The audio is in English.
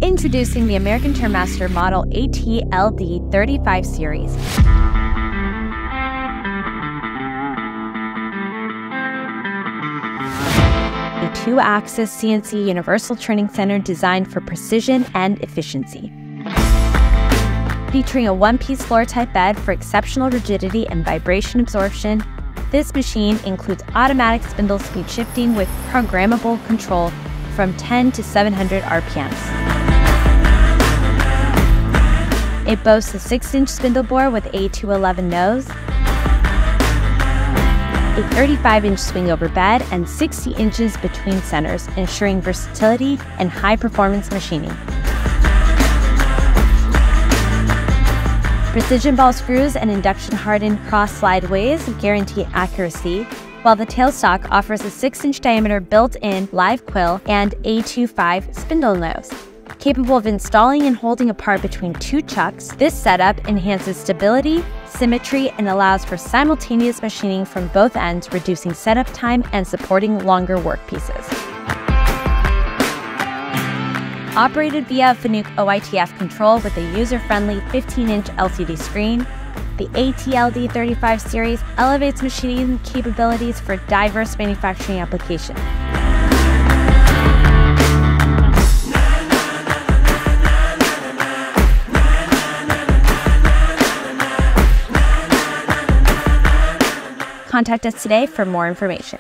Introducing the American Turnmaster model AT-LD-35 series. A 2-axis CNC Universal Turning Center designed for precision and efficiency. Featuring a one-piece floor-type bed for exceptional rigidity and vibration absorption, this machine includes automatic spindle speed shifting with programmable control from 10 to 700 RPMs. It boasts a 6-inch spindle bore with a 211 nose, a 35-inch swing-over bed, and 60 inches between centers, ensuring versatility and high-performance machining. Precision ball screws and induction-hardened cross-slide ways guarantee accuracy, while the tailstock offers a 6-inch diameter built-in live quill and A25 spindle nose. Capable of installing and holding apart between 2 chucks, this setup enhances stability, symmetry, and allows for simultaneous machining from both ends, reducing setup time and supporting longer workpieces. Operated via Fanuc OITF control with a user-friendly 15-inch LCD screen, the AT-LD-35 series elevates machining capabilities for diverse manufacturing applications. Contact us today for more information.